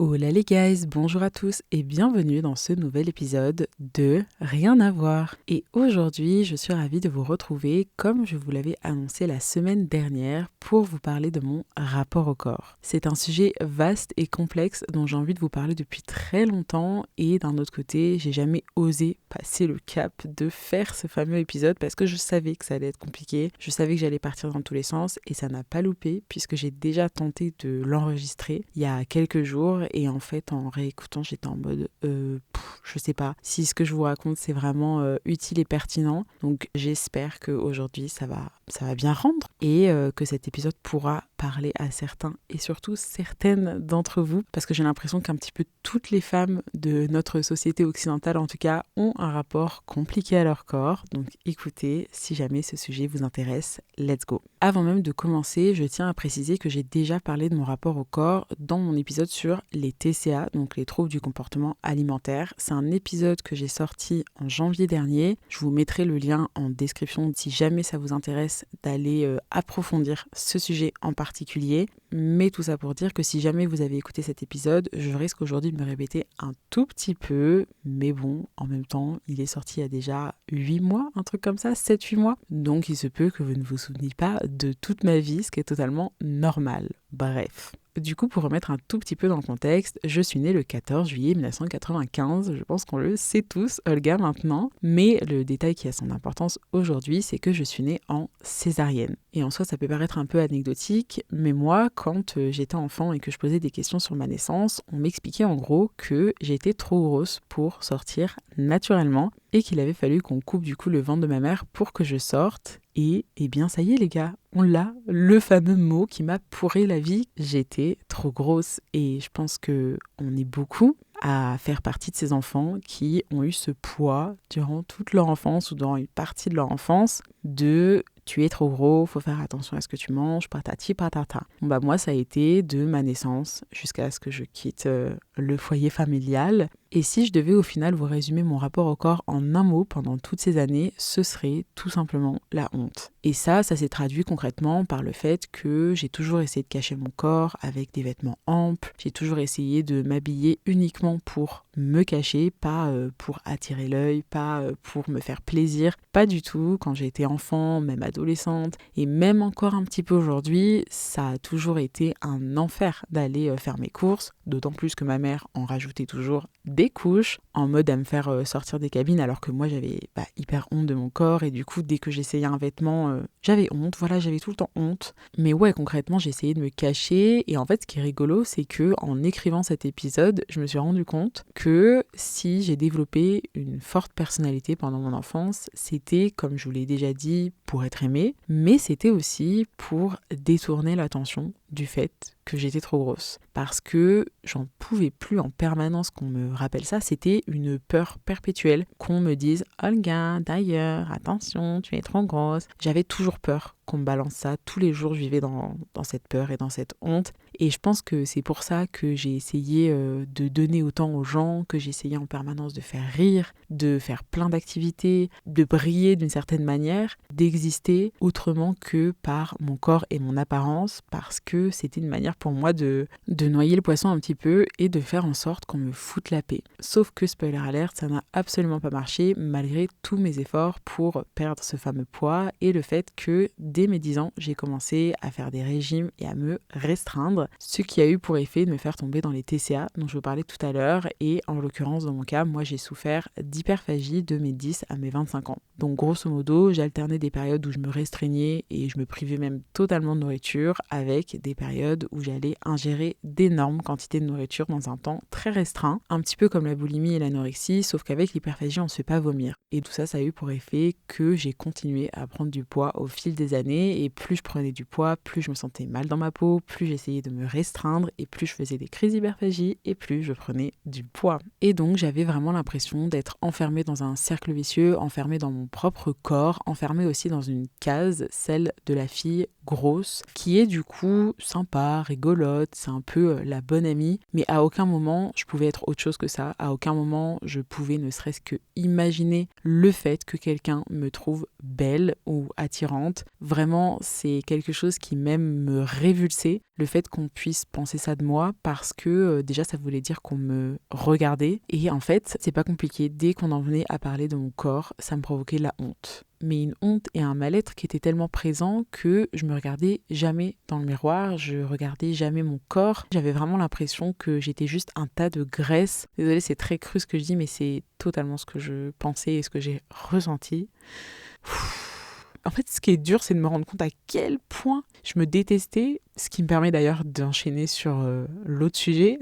Hola les guys, bonjour à tous et bienvenue dans ce nouvel épisode de Rien à voir. Et aujourd'hui, je suis ravie de vous retrouver comme je vous l'avais annoncé la semaine dernière pour vous parler de mon rapport au corps. C'est un sujet vaste et complexe dont j'ai envie de vous parler depuis très longtemps et d'un autre côté, j'ai jamais osé passer le cap de faire ce fameux épisode parce que je savais que ça allait être compliqué, je savais que j'allais partir dans tous les sens et ça n'a pas loupé puisque j'ai déjà tenté de l'enregistrer il y a quelques jours. Et en fait, en réécoutant, j'étais en mode, je sais pas si ce que je vous raconte, c'est vraiment utile et pertinent. Donc, j'espère qu'aujourd'hui, ça va bien rendre et que cet épisode pourra parler à certains et surtout certaines d'entre vous. Parce que j'ai l'impression qu'un petit peu toutes les femmes de notre société occidentale, en tout cas, ont un rapport compliqué à leur corps. Donc, écoutez, si jamais ce sujet vous intéresse, let's go. Avant même de commencer, je tiens à préciser que j'ai déjà parlé de mon rapport au corps dans mon épisode sur les TCA, donc les troubles du comportement alimentaire. C'est un épisode que j'ai sorti en janvier dernier. Je vous mettrai le lien en description si jamais ça vous intéresse d'aller approfondir ce sujet en particulier. Mais tout ça pour dire que si jamais vous avez écouté cet épisode, je risque aujourd'hui de me répéter un tout petit peu. Mais bon, en même temps, il est sorti il y a déjà 8 mois, un truc comme ça, 7-8 mois. Donc il se peut que vous ne vous souveniez pas de toute ma vie, ce qui est totalement normal. Bref. Du coup, pour remettre un tout petit peu dans le contexte, je suis née le 14 juillet 1995, je pense qu'on le sait tous, Olga maintenant, mais le détail qui a son importance aujourd'hui, c'est que je suis née en césarienne. Et en soi, ça peut paraître un peu anecdotique, mais moi, quand j'étais enfant et que je posais des questions sur ma naissance, on m'expliquait en gros que j'étais trop grosse pour sortir naturellement et qu'il avait fallu qu'on coupe du coup le ventre de ma mère pour que je sorte. Et bien ça y est les gars, on l'a, le fameux mot qui m'a pourri la vie. J'étais trop grosse et je pense que on est beaucoup à faire partie de ces enfants qui ont eu ce poids durant toute leur enfance ou durant une partie de leur enfance de tu es trop gros, faut faire attention à ce que tu manges, patati patata. Bon bah moi ça a été de ma naissance jusqu'à ce que je quitte le foyer familial. Et si je devais au final vous résumer mon rapport au corps en un mot pendant toutes ces années, ce serait tout simplement la honte. Et ça s'est traduit concrètement par le fait que j'ai toujours essayé de cacher mon corps avec des vêtements amples, j'ai toujours essayé de m'habiller uniquement pour me cacher, pas pour attirer l'œil, pas pour me faire plaisir, pas du tout. Quand j'ai été enfant, même adolescente, et même encore un petit peu aujourd'hui, ça a toujours été un enfer d'aller faire mes courses, d'autant plus que ma mère en rajoutait toujours des couches, en mode à me faire sortir des cabines, alors que moi j'avais hyper honte de mon corps, et du coup dès que j'essayais un vêtement, j'avais honte, voilà, j'avais tout le temps honte. Mais ouais, concrètement, j'essayais de me cacher, et en fait ce qui est rigolo, c'est que en écrivant cet épisode, je me suis rendu compte que si j'ai développé une forte personnalité pendant mon enfance, c'était, comme je vous l'ai déjà dit, pour être aimée, mais c'était aussi pour détourner l'attention du fait que j'étais trop grosse. Parce que j'en pouvais plus en permanence qu'on me rappelle ça, c'était une peur perpétuelle qu'on me dise « Olga, d'ailleurs, attention, tu es trop grosse ». J'avais toujours peur qu'on me balance ça. Tous les jours, je vivais dans cette peur et dans cette honte. Et je pense que c'est pour ça que j'ai essayé de donner autant aux gens, que j'ai essayé en permanence de faire rire, de faire plein d'activités, de briller d'une certaine manière, d'exister autrement que par mon corps et mon apparence, parce que c'était une manière pour moi de noyer le poisson un petit peu et de faire en sorte qu'on me foute la paix. Sauf que, spoiler alert, ça n'a absolument pas marché malgré tous mes efforts pour perdre ce fameux poids et le fait que dès mes 10 ans, j'ai commencé à faire des régimes et à me restreindre, ce qui a eu pour effet de me faire tomber dans les TCA dont je vous parlais tout à l'heure. Et en l'occurrence, dans mon cas, moi j'ai souffert d'hyperphagie de mes 10 à mes 25 ans. Donc grosso modo, j'alternais des périodes où je me restreignais et je me privais même totalement de nourriture avec des périodes où j'allais ingérer d'énormes quantités de nourriture dans un temps très restreint, un petit peu comme la boulimie et l'anorexie, sauf qu'avec l'hyperphagie, on ne se fait pas vomir. Et tout ça, ça a eu pour effet que j'ai continué à prendre du poids au fil des années, et plus je prenais du poids, plus je me sentais mal dans ma peau, plus j'essayais de me restreindre, et plus je faisais des crises d'hyperphagie, et plus je prenais du poids. Et donc j'avais vraiment l'impression d'être enfermée dans un cercle vicieux, enfermée dans mon propre corps, enfermée aussi dans une case, celle de la fille grosse, qui est du coup sympa, rigolote, c'est un peu la bonne amie, mais à aucun moment je pouvais être autre chose que ça, à aucun moment je pouvais ne serait-ce que imaginer le fait que quelqu'un me trouve belle ou attirante. Vraiment, vraiment, c'est quelque chose qui même me révulsait, le fait qu'on puisse penser ça de moi, parce que déjà, ça voulait dire qu'on me regardait. Et en fait, c'est pas compliqué. Dès qu'on en venait à parler de mon corps, ça me provoquait la honte. Mais une honte et un mal-être qui étaient tellement présents que je me regardais jamais dans le miroir, je regardais jamais mon corps. J'avais vraiment l'impression que j'étais juste un tas de graisse. Désolée, c'est très cru ce que je dis, mais c'est totalement ce que je pensais et ce que j'ai ressenti. En fait, ce qui est dur, c'est de me rendre compte à quel point je me détestais, ce qui me permet d'ailleurs d'enchaîner sur l'autre sujet,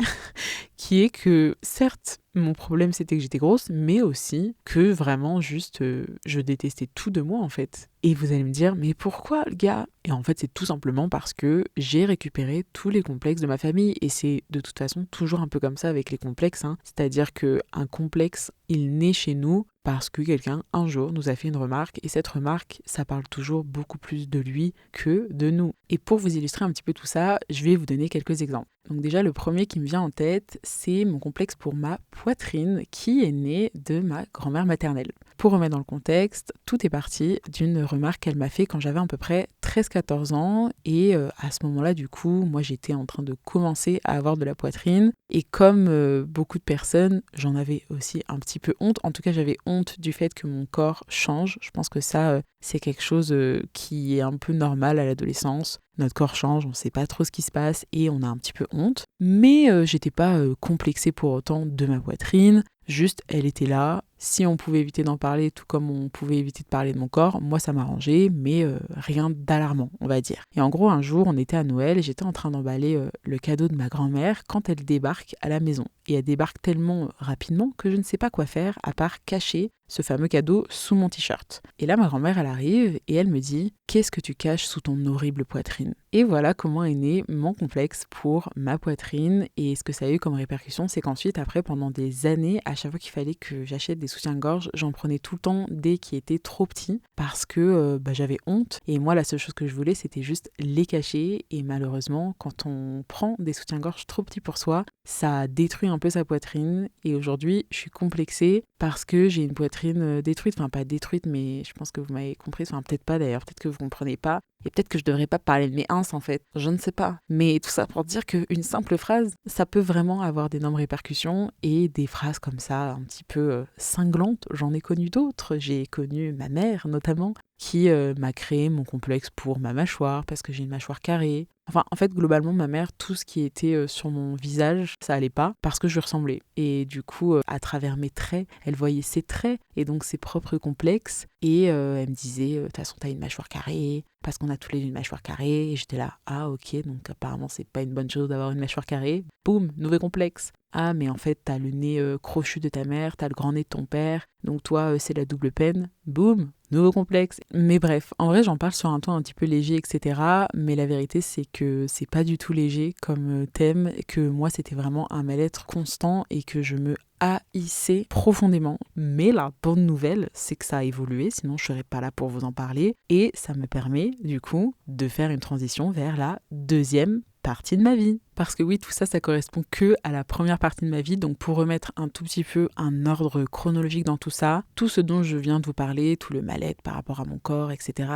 qui est que certes, mon problème c'était que j'étais grosse, mais aussi que vraiment juste je détestais tout de moi en fait. Et vous allez me dire, mais pourquoi le gars ? Et en fait, c'est tout simplement parce que j'ai récupéré tous les complexes de ma famille. Et c'est de toute façon toujours un peu comme ça avec les complexes. C'est-à-dire qu'un complexe, il naît chez nous parce que quelqu'un, un jour, nous a fait une remarque. Et cette remarque, ça parle toujours beaucoup plus de lui que de nous. Et pour vous illustrer un petit peu tout ça, je vais vous donner quelques exemples. Donc déjà, le premier qui me vient en tête, c'est mon complexe pour ma poitrine qui est né de ma grand-mère maternelle. Pour remettre dans le contexte, tout est parti d'une remarque qu'elle m'a fait quand j'avais à peu près 13-14 ans. Et à ce moment-là, du coup, moi, j'étais en train de commencer à avoir de la poitrine. Et comme beaucoup de personnes, j'en avais aussi un petit peu honte. En tout cas, j'avais honte du fait que mon corps change. Je pense que ça, c'est quelque chose qui est un peu normal à l'adolescence. Notre corps change, on ne sait pas trop ce qui se passe et on a un petit peu honte. Mais j'étais pas complexée pour autant de ma poitrine. Juste, elle était là. Si on pouvait éviter d'en parler, tout comme on pouvait éviter de parler de mon corps, moi ça m'arrangeait, mais rien d'alarmant, on va dire. Et en gros, un jour, on était à Noël et j'étais en train d'emballer le cadeau de ma grand-mère quand elle débarque à la maison. Et elle débarque tellement rapidement que je ne sais pas quoi faire à part cacher ce fameux cadeau sous mon t-shirt. Et là, ma grand-mère, elle arrive et elle me dit « Qu'est-ce que tu caches sous ton horrible poitrine ?» Et voilà comment est né mon complexe pour ma poitrine. Et ce que ça a eu comme répercussion, c'est qu'ensuite, après, pendant des années, à chaque fois qu'il fallait que j'achète des soutiens-gorge, j'en prenais tout le temps dès qu'ils étaient trop petits parce que j'avais honte. Et moi, la seule chose que je voulais, c'était juste les cacher. Et malheureusement, quand on prend des soutiens-gorge trop petits pour soi, ça détruit un peu sa poitrine. Et aujourd'hui, je suis complexée parce que j'ai une poitrine détruite. Enfin, pas détruite, mais je pense que vous m'avez compris. Enfin, peut-être pas d'ailleurs, peut-être que vous comprenez pas. Et peut-être que je devrais pas parler de mes ins en fait, je ne sais pas. Mais tout ça pour dire qu'une simple phrase, ça peut vraiment avoir d'énormes répercussions. Et des phrases comme ça, un petit peu cinglantes, j'en ai connu d'autres. J'ai connu ma mère notamment, qui m'a créé mon complexe pour ma mâchoire, parce que j'ai une mâchoire carrée. Enfin, en fait, globalement, ma mère, tout ce qui était sur mon visage, ça allait pas, parce que je lui ressemblais. Et du coup, à travers mes traits, elle voyait ses traits, et donc ses propres complexes. Et elle me disait, de toute façon, t'as une mâchoire carrée, parce qu'on a tous les deux une mâchoire carrée. Et j'étais là, ah ok, donc apparemment, c'est pas une bonne chose d'avoir une mâchoire carrée. Boum, nouveau complexe. Ah, mais en fait, t'as le nez crochu de ta mère, t'as le grand nez de ton père, donc toi, c'est la double peine. Boum, nouveau complexe. Mais bref, en vrai, j'en parle sur un ton un petit peu léger, etc. Mais la vérité, c'est que c'est pas du tout léger comme thème, que moi, c'était vraiment un mal-être constant et que je me haïssais profondément. Mais la bonne nouvelle, c'est que ça a évolué, sinon je serais pas là pour vous en parler. Et ça me permet, du coup, de faire une transition vers la deuxième partie de ma vie. Parce que oui, tout ça, ça correspond que à la première partie de ma vie. Donc pour remettre un tout petit peu un ordre chronologique dans tout ça, tout ce dont je viens de vous parler, tout le mal-être par rapport à mon corps, etc.,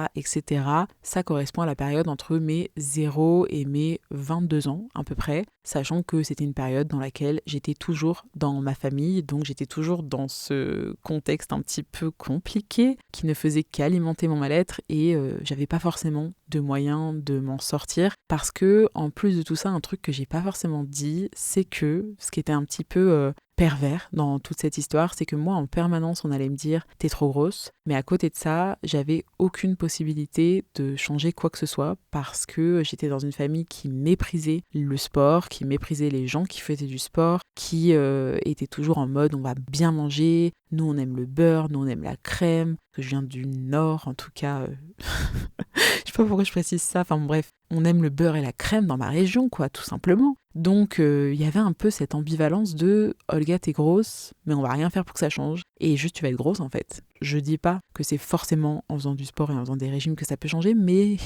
ça correspond à la période entre mes 0 et mes 22 ans à peu près, sachant que c'était une période dans laquelle j'étais toujours dans ma famille, donc j'étais toujours dans ce contexte un petit peu compliqué qui ne faisait qu'alimenter mon mal-être et j'avais pas forcément de moyens de m'en sortir parce que en plus de tout ça, un truc que j'ai pas forcément dit, c'est que ce qui était un petit peu pervers dans toute cette histoire, c'est que moi en permanence on allait me dire t'es trop grosse, mais à côté de ça j'avais aucune possibilité de changer quoi que ce soit parce que j'étais dans une famille qui méprisait le sport, qui méprisait les gens qui faisaient du sport, qui était toujours en mode on va bien manger, nous on aime le beurre, nous on aime la crème, que je viens du Nord en tout cas, je sais pas pourquoi je précise ça, enfin bref, on aime le beurre et la crème dans ma région quoi, tout simplement. Donc il y avait un peu cette ambivalence de Olga t'es grosse mais on va rien faire pour que ça change et juste tu vas être grosse en fait. Je dis pas que c'est forcément en faisant du sport et en faisant des régimes que ça peut changer mais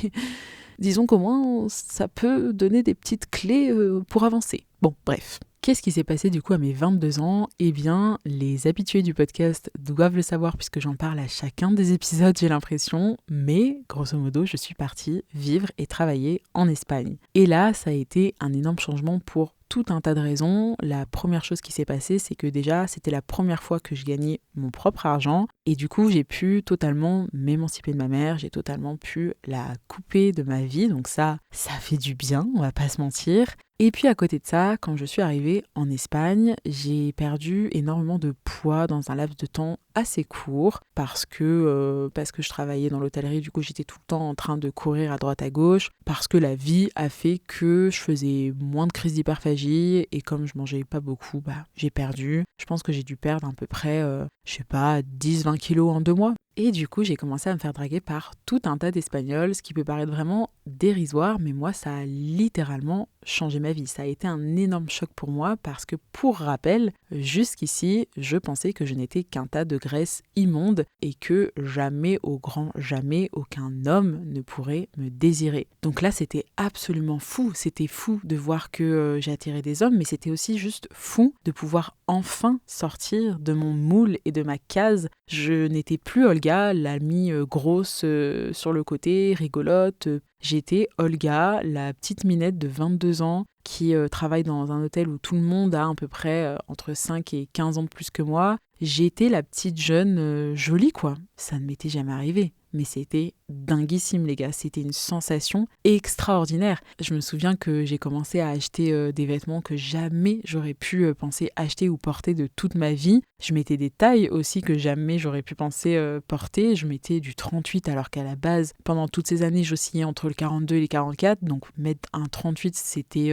disons qu'au moins ça peut donner des petites clés pour avancer. Bon bref, Qu'est-ce qui s'est passé du coup à mes 22 ans? Eh bien, les habitués du podcast doivent le savoir puisque j'en parle à chacun des épisodes, j'ai l'impression. Mais grosso modo, je suis partie vivre et travailler en Espagne. Et là, ça a été un énorme changement pour tout un tas de raisons. La première chose qui s'est passée, c'est que déjà, c'était la première fois que je gagnais mon propre argent. Et du coup, j'ai pu totalement m'émanciper de ma mère. J'ai totalement pu la couper de ma vie. Donc ça fait du bien, on va pas se mentir. Et puis à côté de ça, quand je suis arrivée en Espagne, j'ai perdu énormément de poids dans un laps de temps assez court parce que je travaillais dans l'hôtellerie, du coup j'étais tout le temps en train de courir à droite à gauche parce que la vie a fait que je faisais moins de crises d'hyperphagie et comme je mangeais pas beaucoup, j'ai perdu. Je pense que j'ai dû perdre à peu près, 10-20 kilos en 2 mois. Et du coup, j'ai commencé à me faire draguer par tout un tas d'Espagnols, ce qui peut paraître vraiment dérisoire, mais moi, ça a littéralement changé ma vie. Ça a été un énorme choc pour moi parce que, pour rappel, jusqu'ici, je pensais que je n'étais qu'un tas de graisse immonde et que jamais, au grand jamais, aucun homme ne pourrait me désirer. Donc là, c'était absolument fou. C'était fou de voir que j'attirais des hommes, mais c'était aussi juste fou de pouvoir enfin sortir de mon moule et de ma case. Je n'étais plus Olga, l'amie grosse sur le côté, rigolote. J'étais Olga, la petite minette de 22 ans qui travaille dans un hôtel où tout le monde a à peu près entre 5 et 15 ans de plus que moi. J'étais la petite jeune jolie quoi. Ça ne m'était jamais arrivé. Mais c'était dinguissime les gars, c'était une sensation extraordinaire. Je me souviens que j'ai commencé à acheter des vêtements que jamais j'aurais pu penser acheter ou porter de toute ma vie. Je mettais des tailles aussi que jamais j'aurais pu penser porter. Je mettais du 38 alors qu'à la base, pendant toutes ces années, j'oscillais entre le 42 et les 44. Donc mettre un 38, c'était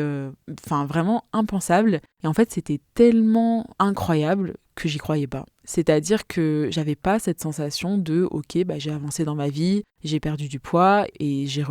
vraiment impensable. Et en fait, c'était tellement incroyable que j'y croyais pas. C'est-à-dire que j'avais pas cette sensation de ok, j'ai avancé dans ma vie, j'ai perdu du poids et j'ai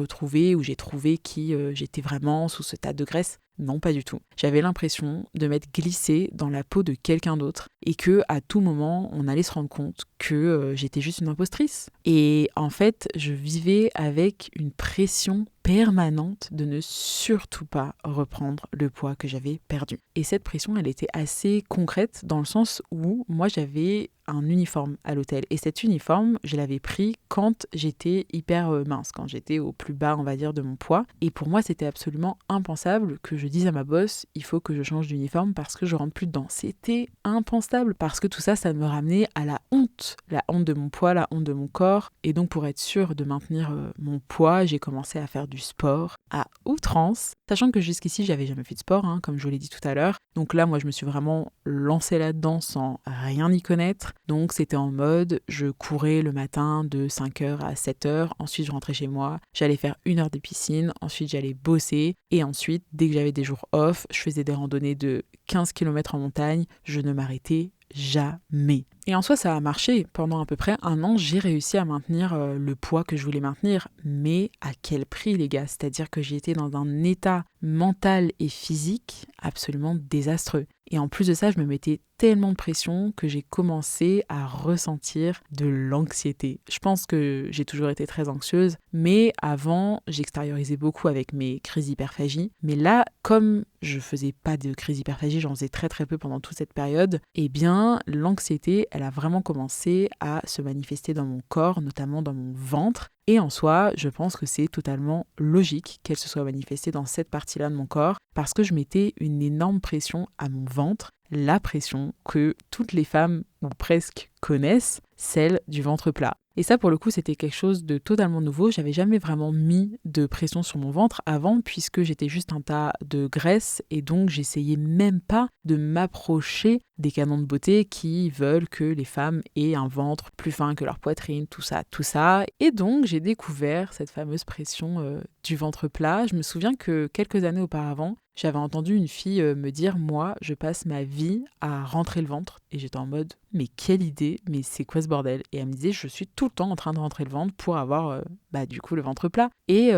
trouvé qui j'étais vraiment sous ce tas de graisse. Non, pas du tout. J'avais l'impression de m'être glissée dans la peau de quelqu'un d'autre et que à tout moment, on allait se rendre compte que j'étais juste une impostrice. Et en fait, je vivais avec une pression permanente de ne surtout pas reprendre le poids que j'avais perdu. Et cette pression, elle était assez concrète dans le sens où moi, j'avais un uniforme à l'hôtel. Et cet uniforme, je l'avais pris quand j'étais hyper mince, quand j'étais au plus bas, on va dire, de mon poids. Et pour moi, c'était absolument impensable que je dise à ma boss, il faut que je change d'uniforme parce que je rentre plus dedans. C'était impensable parce que tout ça, ça me ramenait à la honte de mon poids, la honte de mon corps. Et donc, pour être sûre de maintenir mon poids, j'ai commencé à faire du sport à outrance, sachant que jusqu'ici, j'avais jamais fait de sport, comme je vous l'ai dit tout à l'heure. Donc là, moi, je me suis vraiment lancée là-dedans sans rien y connaître. Donc c'était en mode, je courais le matin de 5h à 7h, ensuite je rentrais chez moi, j'allais faire 1 heure de piscine, ensuite j'allais bosser, et ensuite, dès que j'avais des jours off, je faisais des randonnées de 15 km en montagne, je ne m'arrêtais jamais. Et en soi, ça a marché. Pendant à peu près 1 an, j'ai réussi à maintenir le poids que je voulais maintenir. Mais à quel prix, les gars? C'est-à-dire que j'étais dans un état mental et physique absolument désastreux. Et en plus de ça, je me mettais tellement de pression que j'ai commencé à ressentir de l'anxiété. Je pense que j'ai toujours été très anxieuse, mais avant, j'extériorisais beaucoup avec mes crises d'hyperphagie. Mais là, comme je faisais pas de crise d'hyperphagie, j'en faisais très très peu pendant toute cette période, eh bien, l'anxiété, elle a vraiment commencé à se manifester dans mon corps, notamment dans mon ventre. Et en soi, je pense que c'est totalement logique qu'elle se soit manifestée dans cette partie-là de mon corps parce que je mettais une énorme pression à mon ventre, la pression que toutes les femmes, ou presque, connaissent, celle du ventre plat. Et ça, pour le coup, c'était quelque chose de totalement nouveau. J'avais jamais vraiment mis de pression sur mon ventre avant puisque j'étais juste un tas de graisse et donc j'essayais même pas de m'approcher des canons de beauté qui veulent que les femmes aient un ventre plus fin que leur poitrine, tout ça. Et donc, j'ai découvert cette fameuse pression du ventre plat. Je me souviens que quelques années auparavant, j'avais entendu une fille me dire « Moi, je passe ma vie à rentrer le ventre. » Et j'étais en mode « Mais quelle idée, mais c'est quoi ce bordel ?» Et elle me disait « Je suis tout le temps en train de rentrer le ventre pour avoir du coup le ventre plat. » Et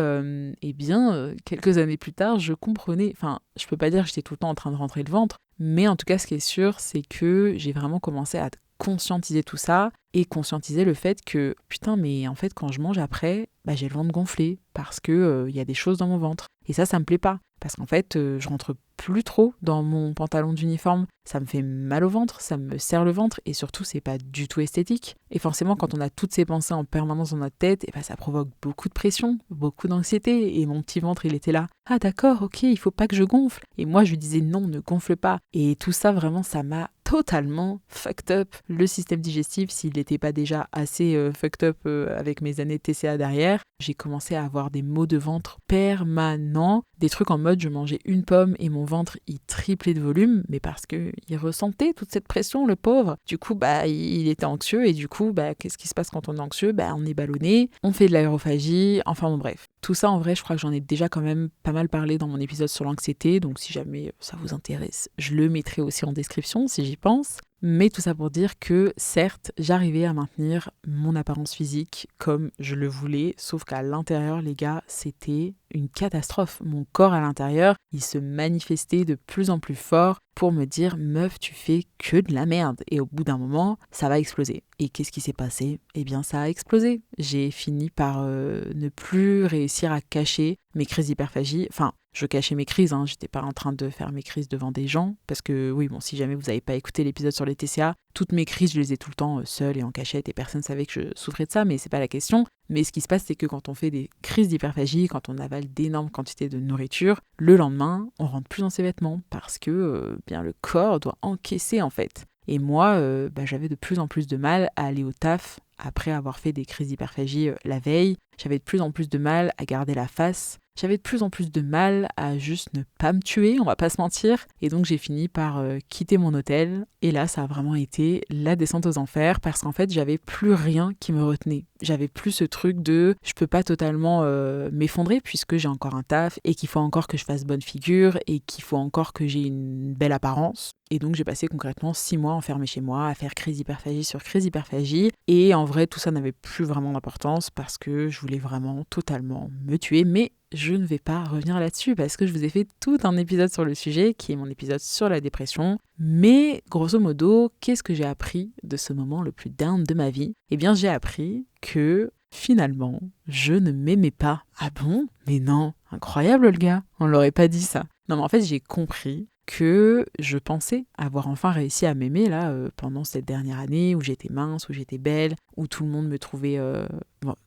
quelques années plus tard, je comprenais, je peux pas dire que j'étais tout le temps en train de rentrer le ventre, mais en tout cas, ce qui est sûr, c'est que j'ai vraiment commencé à conscientiser tout ça et conscientiser le fait que putain, mais en fait, quand je mange après, j'ai le ventre gonflé parce que y a des choses dans mon ventre. Et ça me plaît pas. parce qu'en fait, je rentre plus trop dans mon pantalon d'uniforme. Ça me fait mal au ventre, ça me serre le ventre et surtout, c'est pas du tout esthétique. Et forcément, quand on a toutes ces pensées en permanence dans notre tête, ça provoque beaucoup de pression, beaucoup d'anxiété. Et mon petit ventre, il était là. Ah d'accord, ok, il faut pas que je gonfle. Et moi, je lui disais non, ne gonfle pas. Et tout ça, vraiment, ça m'a totalement fucked up le système digestif s'il n'était pas déjà assez fucked up avec mes années de TCA derrière. J'ai commencé à avoir des maux de ventre permanents, des trucs en mode je mangeais une pomme et mon ventre il triplait de volume, mais parce que il ressentait toute cette pression, le pauvre. Du coup, il était anxieux et du coup, qu'est-ce qui se passe quand on est anxieux? On est ballonné, on fait de l'aérophagie, enfin bon bref. Tout ça en vrai, je crois que j'en ai déjà quand même pas mal parlé dans mon épisode sur l'anxiété, donc si jamais ça vous intéresse, je le mettrai aussi en description si j'y pense. Mais tout ça pour dire que certes, j'arrivais à maintenir mon apparence physique comme je le voulais, sauf qu'à l'intérieur, les gars, c'était une catastrophe. Mon corps à l'intérieur, il se manifestait de plus en plus fort pour me dire « Meuf, tu fais que de la merde ». Et au bout d'un moment, ça va exploser. Et qu'est-ce qui s'est passé? Eh bien, ça a explosé. J'ai fini par ne plus réussir à cacher mes crises d'hyperphagie. Enfin, je cachais mes crises, j'étais pas en train de faire mes crises devant des gens, parce que oui, bon, si jamais vous n'avez pas écouté l'épisode sur les TCA, toutes mes crises, je les ai tout le temps seule et en cachette, et personne ne savait que je souffrais de ça, mais c'est pas la question. Mais ce qui se passe, c'est que quand on fait des crises d'hyperphagie, quand on avale d'énormes quantités de nourriture, le lendemain, on rentre plus dans ses vêtements, parce que bien le corps doit encaisser en fait. Et moi, j'avais de plus en plus de mal à aller au taf après avoir fait des crises d'hyperphagie la veille. J'avais de plus en plus de mal à garder la face. J'avais de plus en plus de mal à juste ne pas me tuer, on va pas se mentir. Et donc j'ai fini par quitter mon hôtel. Et là, ça a vraiment été la descente aux enfers parce qu'en fait, j'avais plus rien qui me retenait. J'avais plus ce truc de je peux pas totalement m'effondrer puisque j'ai encore un taf et qu'il faut encore que je fasse bonne figure et qu'il faut encore que j'ai une belle apparence. Et donc j'ai passé concrètement 6 mois enfermée chez moi à faire crise d'hyperphagie sur crise d'hyperphagie. Et en vrai, tout ça n'avait plus vraiment d'importance parce que je voulais vraiment totalement me tuer. Mais je ne vais pas revenir là-dessus parce que je vous ai fait tout un épisode sur le sujet qui est mon épisode sur la dépression. Mais grosso modo, qu'est-ce que j'ai appris de ce moment le plus down de ma vie? Eh bien, j'ai appris que finalement, je ne m'aimais pas. Ah bon? Mais non, incroyable le gars, on l'aurait pas dit ça. Non mais en fait, j'ai compris que je pensais avoir enfin réussi à m'aimer là pendant cette dernière année où j'étais mince, où j'étais belle, où tout le monde me trouvait...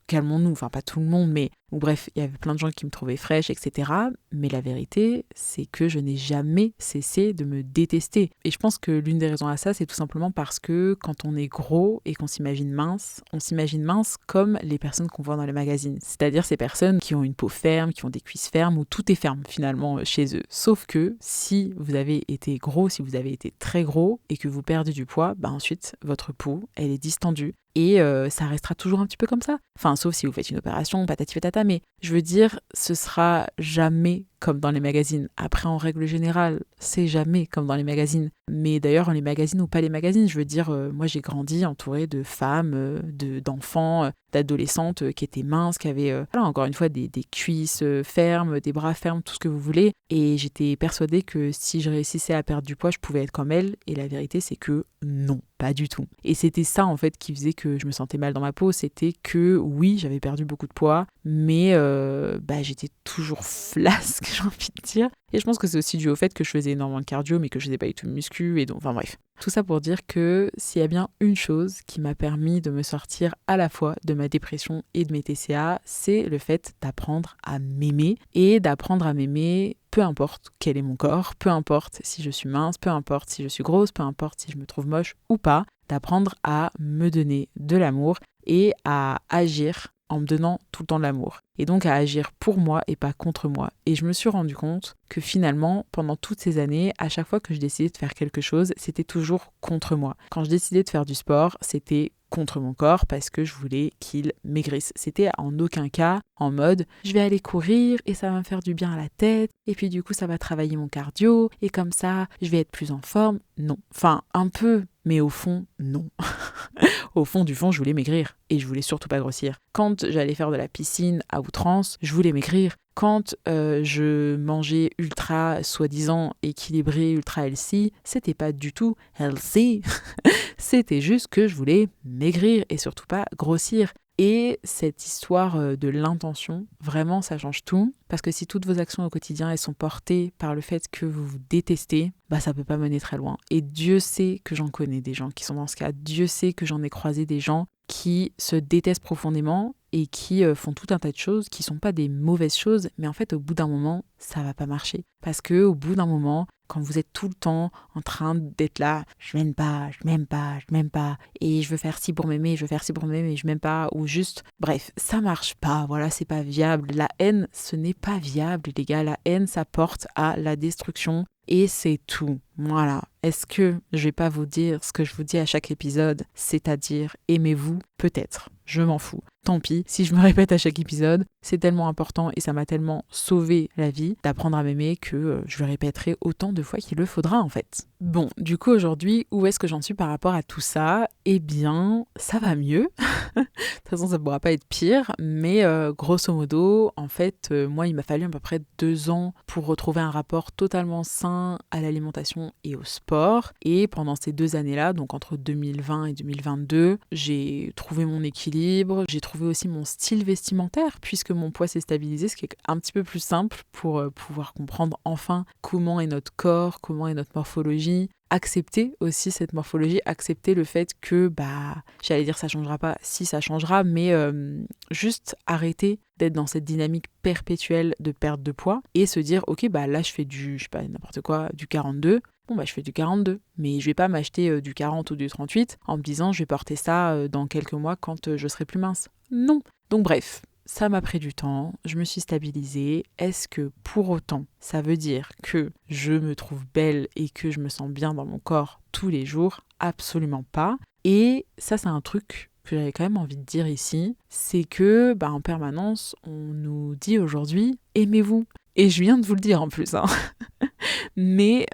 calmons-nous, enfin pas tout le monde, mais ou bref, il y avait plein de gens qui me trouvaient fraîche, etc. Mais la vérité, c'est que je n'ai jamais cessé de me détester. Et je pense que l'une des raisons à ça, c'est tout simplement parce que quand on est gros et qu'on s'imagine mince, on s'imagine mince comme les personnes qu'on voit dans les magazines. C'est-à-dire ces personnes qui ont une peau ferme, qui ont des cuisses fermes, où tout est ferme finalement chez eux. Sauf que si vous avez été gros, si vous avez été très gros et que vous perdez du poids, ensuite, votre peau, elle est distendue. Et ça restera toujours un petit peu comme ça. Enfin, sauf si vous faites une opération, patati patata, mais je veux dire, ce sera jamais comme dans les magazines. Après, en règle générale, c'est jamais comme dans les magazines. Mais d'ailleurs, dans les magazines ou pas les magazines, je veux dire, moi j'ai grandi entourée de femmes, d'enfants, d'adolescentes qui étaient minces, qui avaient, encore une fois, des cuisses fermes, des bras fermes, tout ce que vous voulez. Et j'étais persuadée que si je réussissais à perdre du poids, je pouvais être comme elles. Et la vérité, c'est que non, pas du tout. Et c'était ça, en fait, qui faisait que je me sentais mal dans ma peau. C'était que, oui, j'avais perdu beaucoup de poids, mais j'étais toujours flasque, j'ai envie de dire. Et je pense que c'est aussi dû au fait que je faisais énormément de cardio, mais que je faisais pas du tout de muscu, et donc, enfin bref. Tout ça pour dire que s'il y a bien une chose qui m'a permis de me sortir à la fois de ma dépression et de mes TCA, c'est le fait d'apprendre à m'aimer, et d'apprendre à m'aimer peu importe quel est mon corps, peu importe si je suis mince, peu importe si je suis grosse, peu importe si je me trouve moche ou pas, d'apprendre à me donner de l'amour et à agir en me donnant tout le temps de l'amour. Et donc à agir pour moi et pas contre moi. Et je me suis rendu compte que finalement, pendant toutes ces années, à chaque fois que je décidais de faire quelque chose, c'était toujours contre moi. Quand je décidais de faire du sport, c'était contre mon corps parce que je voulais qu'il maigrisse. C'était en aucun cas en mode je vais aller courir et ça va me faire du bien à la tête et puis du coup ça va travailler mon cardio et comme ça je vais être plus en forme. Non. Enfin un peu, mais au fond non. Au fond du fond je voulais maigrir et je voulais surtout pas grossir. Quand j'allais faire de la piscine à outrance, je voulais maigrir. Quand je mangeais ultra soi-disant équilibré, ultra healthy, c'était pas du tout healthy. C'était juste que je voulais maigrir et surtout pas grossir. Et cette histoire de l'intention, vraiment, ça change tout. Parce que si toutes vos actions au quotidien, elles sont portées par le fait que vous vous détestez, ça peut pas mener très loin. Et Dieu sait que j'en connais des gens qui sont dans ce cas. Dieu sait que j'en ai croisé des gens qui se détestent profondément et qui font tout un tas de choses qui sont pas des mauvaises choses, mais en fait, au bout d'un moment, ça va pas marcher. Parce que au bout d'un moment, quand vous êtes tout le temps en train d'être là, je m'aime pas, et je veux faire ci pour m'aimer, je m'aime pas, ou juste, bref, ça marche pas, voilà, c'est pas viable. La haine, ce n'est pas viable, les gars, la haine, ça porte à la destruction, et c'est tout. Voilà. Est-ce que je vais pas vous dire ce que je vous dis à chaque épisode, c'est-à-dire aimez-vous? Peut-être. Je m'en fous. Tant pis, si je me répète à chaque épisode, c'est tellement important et ça m'a tellement sauvé la vie d'apprendre à m'aimer que je le répéterai autant de fois qu'il le faudra en fait. Bon, du coup aujourd'hui, où est-ce que j'en suis par rapport à tout ça? Eh bien, ça va mieux. De toute façon, ça ne pourra pas être pire, mais grosso modo, en fait, moi, il m'a fallu à peu près 2 ans pour retrouver un rapport totalement sain à l'alimentation et au sport. Et pendant ces 2 années-là, donc entre 2020 et 2022, j'ai trouvé mon équilibre, j'ai trouvé aussi mon style vestimentaire, puisque mon poids s'est stabilisé, ce qui est un petit peu plus simple pour pouvoir comprendre enfin comment est notre corps, comment est notre morphologie, accepter aussi cette morphologie, accepter le fait que, j'allais dire ça changera pas, si ça changera, mais juste arrêter d'être dans cette dynamique perpétuelle de perte de poids et se dire, ok, là je fais du, je sais pas, n'importe quoi, du 42, je fais du 42, mais je vais pas m'acheter du 40 ou du 38 en me disant, je vais porter ça dans quelques mois quand je serai plus mince. Non. Donc bref, ça m'a pris du temps, je me suis stabilisée. Est-ce que pour autant, ça veut dire que je me trouve belle et que je me sens bien dans mon corps tous les jours? Absolument pas. Et ça, c'est un truc que j'avais quand même envie de dire ici, c'est que en permanence, on nous dit aujourd'hui, aimez-vous. Et je viens de vous le dire en plus. Mais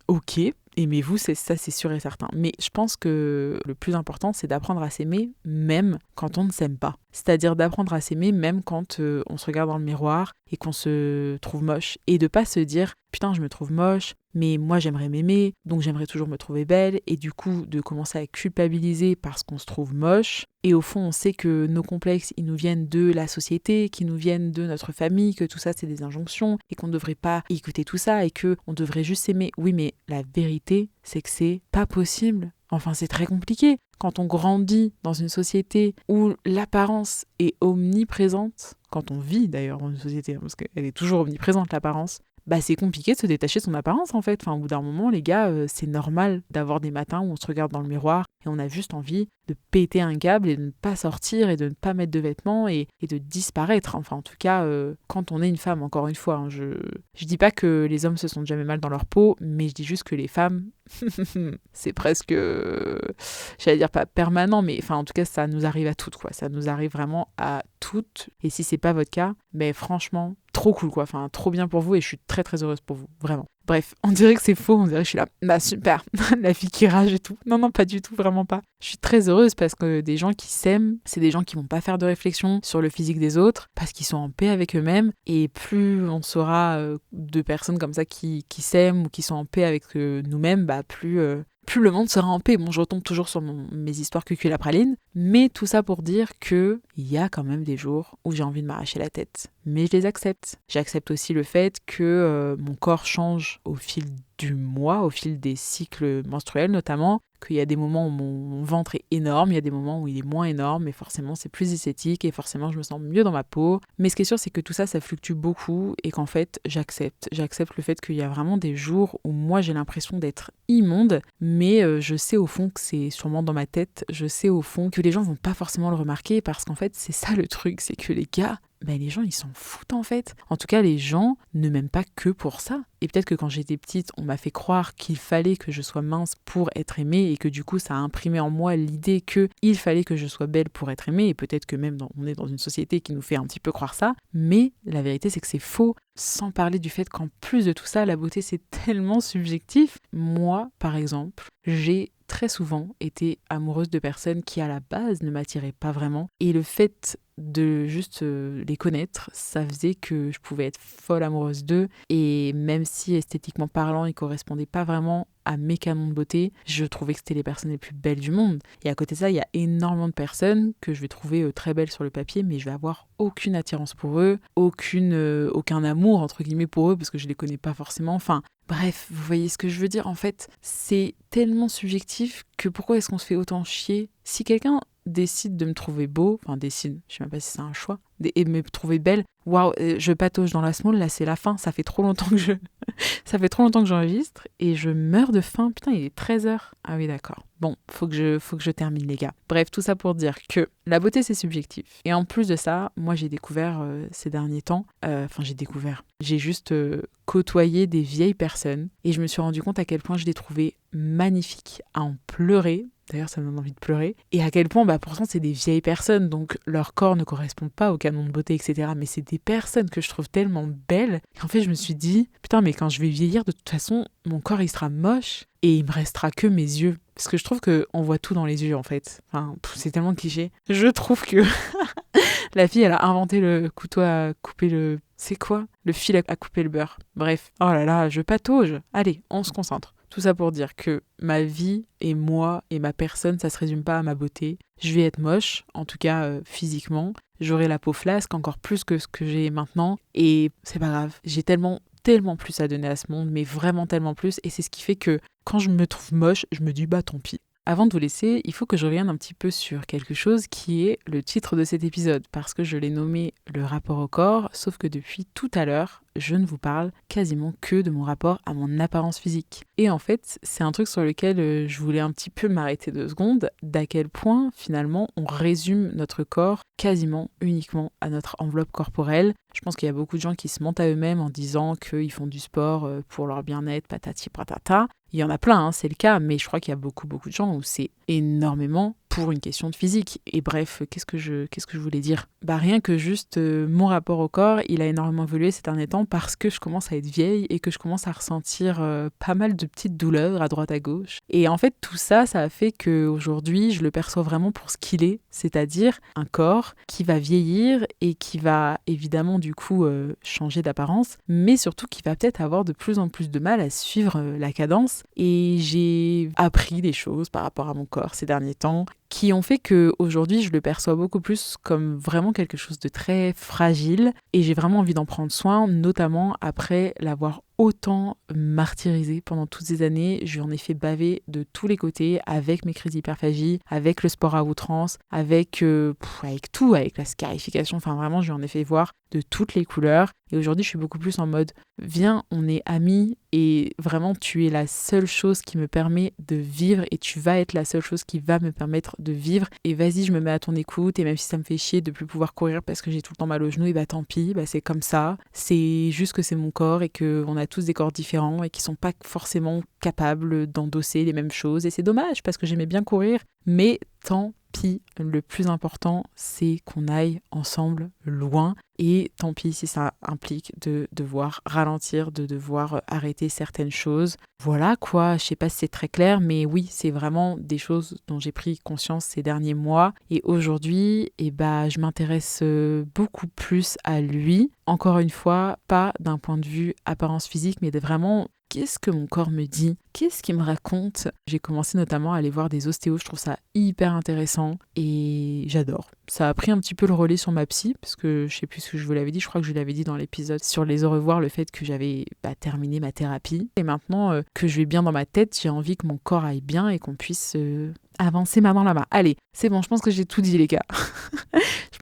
ok, aimez-vous, c'est sûr et certain. Mais je pense que le plus important, c'est d'apprendre à s'aimer même quand on ne s'aime pas. C'est-à-dire d'apprendre à s'aimer même quand on se regarde dans le miroir et qu'on se trouve moche. Et de pas se dire « Putain, je me trouve moche, mais moi j'aimerais m'aimer, donc j'aimerais toujours me trouver belle. » Et du coup, de commencer à culpabiliser parce qu'on se trouve moche. Et au fond, on sait que nos complexes, ils nous viennent de la société, qu'ils nous viennent de notre famille, que tout ça, c'est des injonctions et qu'on ne devrait pas écouter tout ça et qu'on devrait juste s'aimer. Oui, mais la vérité, c'est que c'est pas possible. Enfin, c'est très compliqué. Quand on grandit dans une société où l'apparence est omniprésente, quand on vit d'ailleurs dans une société, parce qu'elle est toujours omniprésente, l'apparence, c'est compliqué de se détacher de son apparence en fait. Enfin, au bout d'un moment, les gars, c'est normal d'avoir des matins où on se regarde dans le miroir et on a juste envie de péter un câble et de ne pas sortir et de ne pas mettre de vêtements et de disparaître. Enfin, en tout cas, quand on est une femme, encore une fois, je dis pas que les hommes se sentent jamais mal dans leur peau, mais je dis juste que les femmes, c'est presque, j'allais dire pas permanent, mais enfin, en tout cas, ça nous arrive à toutes, quoi. Ça nous arrive vraiment à toutes. Et si c'est pas votre cas, franchement, trop cool, quoi. Enfin, trop bien pour vous et je suis très très heureuse pour vous, vraiment. Bref, on dirait que c'est faux, on dirait que je suis là, super, la fille qui rage et tout. Non, pas du tout, vraiment pas. Je suis très heureuse parce que des gens qui s'aiment, c'est des gens qui vont pas faire de réflexion sur le physique des autres parce qu'ils sont en paix avec eux-mêmes. Et plus on sera de personnes comme ça qui s'aiment ou qui sont en paix avec nous-mêmes, plus le monde sera en paix. Bon, je retombe toujours sur mes histoires cucul à praline, mais tout ça pour dire que il y a quand même des jours où j'ai envie de m'arracher la tête. Mais je les accepte. J'accepte aussi le fait que mon corps change au fil du mois, au fil des cycles menstruels notamment, qu'il y a des moments où mon ventre est énorme, il y a des moments où il est moins énorme, et forcément c'est plus esthétique, et forcément je me sens mieux dans ma peau. Mais ce qui est sûr, c'est que tout ça, ça fluctue beaucoup, et qu'en fait, j'accepte le fait qu'il y a vraiment des jours où moi j'ai l'impression d'être immonde, mais je sais au fond que c'est sûrement dans ma tête, je sais au fond que les gens vont pas forcément le remarquer, parce qu'en fait, c'est ça le truc, c'est que les gars, les gens ils s'en foutent en fait. En tout cas, les gens ne m'aiment pas que pour ça. Et peut-être que quand j'étais petite, on m'a fait croire qu'il fallait que je sois mince pour être aimée et que du coup ça a imprimé en moi l'idée qu'il fallait que je sois belle pour être aimée, et peut-être que même on est dans une société qui nous fait un petit peu croire ça, mais la vérité c'est que c'est faux. Sans parler du fait qu'en plus de tout ça, la beauté c'est tellement subjectif. Moi, par exemple, j'ai très souvent été amoureuse de personnes qui à la base ne m'attiraient pas vraiment, et le fait de juste les connaître, ça faisait que je pouvais être folle amoureuse d'eux. Et même si esthétiquement parlant, ils correspondaient pas vraiment à mes canons de beauté, je trouvais que c'était les personnes les plus belles du monde. Et à côté de ça, il y a énormément de personnes que je vais trouver très belles sur le papier, mais je vais avoir aucune attirance pour eux, aucun amour entre guillemets pour eux, parce que je les connais pas forcément. Enfin, bref, vous voyez ce que je veux dire. En fait, c'est tellement subjectif que pourquoi est-ce qu'on se fait autant chier? Si quelqu'un décide de me trouver beau, enfin décide, je sais même pas si c'est un choix, et me trouver belle, waouh, je patauge dans la small, là c'est la fin, ça fait trop longtemps que j'enregistre et je meurs de faim. Putain, il est 13h. Ah oui, d'accord. Bon, faut que je termine les gars. Bref, tout ça pour dire que la beauté c'est subjectif. Et en plus de ça, moi j'ai découvert ces derniers temps, j'ai juste côtoyé des vieilles personnes et je me suis rendu compte à quel point je les trouvais magnifiques, à en pleurer. D'ailleurs, ça me donne envie de pleurer. Et à quel point, pourtant, c'est des vieilles personnes, donc leur corps ne correspond pas au canon de beauté, etc. Mais c'est des personnes que je trouve tellement belles qu'en fait, je me suis dit, putain, mais quand je vais vieillir, de toute façon, mon corps, il sera moche et il me restera que mes yeux. Parce que je trouve qu'on voit tout dans les yeux, en fait. Enfin, c'est tellement cliché. Je trouve que la fille, elle a inventé le couteau à couper le... C'est quoi? Le fil à couper le beurre. Bref. Oh là là, je patauge. Allez, on se concentre. Tout ça pour dire que ma vie et moi et ma personne, ça se résume pas à ma beauté. Je vais être moche, en tout cas physiquement. J'aurai la peau flasque, encore plus que ce que j'ai maintenant. Et c'est pas grave. J'ai tellement plus à donner à ce monde, mais vraiment tellement plus. Et c'est ce qui fait que quand je me trouve moche, je me dis tant pis. Avant de vous laisser, il faut que je revienne un petit peu sur quelque chose qui est le titre de cet épisode, parce que je l'ai nommé le rapport au corps, sauf que depuis tout à l'heure, je ne vous parle quasiment que de mon rapport à mon apparence physique. Et en fait, c'est un truc sur lequel je voulais un petit peu m'arrêter 2 secondes, d'à quel point finalement on résume notre corps quasiment uniquement à notre enveloppe corporelle. Je pense qu'il y a beaucoup de gens qui se mentent à eux-mêmes en disant qu'ils font du sport pour leur bien-être, patati patata. Il y en a plein, c'est le cas, mais je crois qu'il y a beaucoup de gens où c'est énormément pour une question de physique. Et bref, qu'est-ce que je voulais dire? Rien que juste mon rapport au corps, il a énormément évolué ces derniers temps parce que je commence à être vieille et que je commence à ressentir pas mal de petites douleurs à droite à gauche. Et en fait, tout ça, ça a fait qu'aujourd'hui, je le perçois vraiment pour ce qu'il est, c'est-à-dire un corps qui va vieillir et qui va évidemment du coup changer d'apparence, mais surtout qui va peut-être avoir de plus en plus de mal à suivre la cadence. Et j'ai appris des choses par rapport à mon corps ces derniers temps qui ont fait qu'aujourd'hui, je le perçois beaucoup plus comme vraiment quelque chose de très fragile et j'ai vraiment envie d'en prendre soin, notamment après l'avoir autant martyrisé pendant toutes ces années. Je lui en ai fait baver de tous les côtés avec mes crises d'hyperphagie, avec le sport à outrance, avec tout, avec la scarification. Enfin vraiment, je lui en ai fait voir de toutes les couleurs. Et aujourd'hui, je suis beaucoup plus en mode viens, on est amis et vraiment tu es la seule chose qui me permet de vivre et tu vas être la seule chose qui va me permettre de vivre. Et vas-y, je me mets à ton écoute et même si ça me fait chier de plus pouvoir courir parce que j'ai tout le temps mal aux genoux, et tant pis, c'est comme ça. C'est juste que c'est mon corps et qu'on a tous des corps différents et qui sont pas forcément capables d'endosser les mêmes choses. Et c'est dommage parce que j'aimais bien courir, mais tant pis, le plus important, c'est qu'on aille ensemble loin. Et tant pis si ça implique de devoir ralentir, de devoir arrêter certaines choses. Voilà quoi, je sais pas si c'est très clair, mais oui, c'est vraiment des choses dont j'ai pris conscience ces derniers mois. Et aujourd'hui, je m'intéresse beaucoup plus à lui. Encore une fois, pas d'un point de vue apparence physique, mais de vraiment... Qu'est-ce que mon corps me dit? Qu'est-ce qu'il me raconte? J'ai commencé notamment à aller voir des ostéos, je trouve ça hyper intéressant et j'adore. Ça a pris un petit peu le relais sur ma psy, parce que je sais plus ce que je vous l'avais dit, je crois que je l'avais dit dans l'épisode sur les au revoir, le fait que j'avais terminé ma thérapie. Et maintenant que je vais bien dans ma tête, j'ai envie que mon corps aille bien et qu'on puisse avancer main dans la main. Allez, c'est bon, je pense que j'ai tout dit les gars.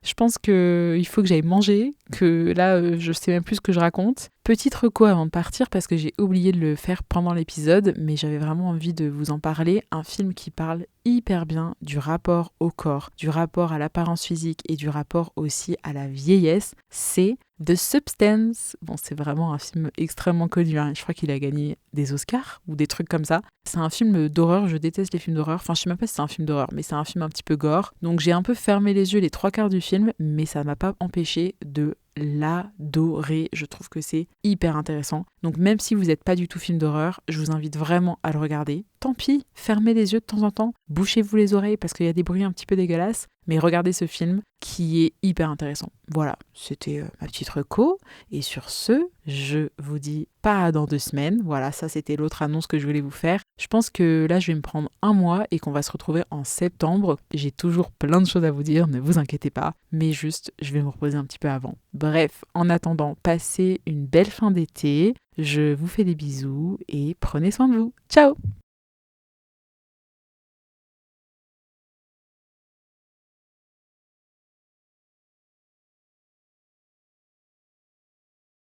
Je pense qu'il faut que j'aille manger, que là, je sais même plus ce que je raconte. Petite reco avant de partir, parce que j'ai oublié de le faire pendant l'épisode, mais j'avais vraiment envie de vous en parler. Un film qui parle hyper bien du rapport au corps, du rapport à l'apparence physique et du rapport aussi à la vieillesse, c'est The Substance. Bon, c'est vraiment un film extrêmement connu, hein. Je crois qu'il a gagné des Oscars ou des trucs comme ça. C'est un film d'horreur, je déteste les films d'horreur. Enfin, je sais même pas si c'est un film d'horreur, mais c'est un film un petit peu gore. Donc j'ai un peu fermé les yeux les 3 quarts du film, mais ça m'a pas empêché de l'adoré. Je trouve que c'est hyper intéressant. Donc même si vous n'êtes pas du tout film d'horreur, je vous invite vraiment à le regarder. Tant pis, fermez les yeux de temps en temps, bouchez-vous les oreilles parce qu'il y a des bruits un petit peu dégueulasses, mais regardez ce film qui est hyper intéressant. Voilà, c'était ma petite reco. Et sur ce, je vous dis pas dans 2 semaines. Voilà, ça c'était l'autre annonce que je voulais vous faire. Je pense que là, je vais me prendre un mois et qu'on va se retrouver en septembre. J'ai toujours plein de choses à vous dire, ne vous inquiétez pas. Mais juste, je vais me reposer un petit peu avant. Bref, en attendant, passez une belle fin d'été. Je vous fais des bisous et prenez soin de vous. Ciao!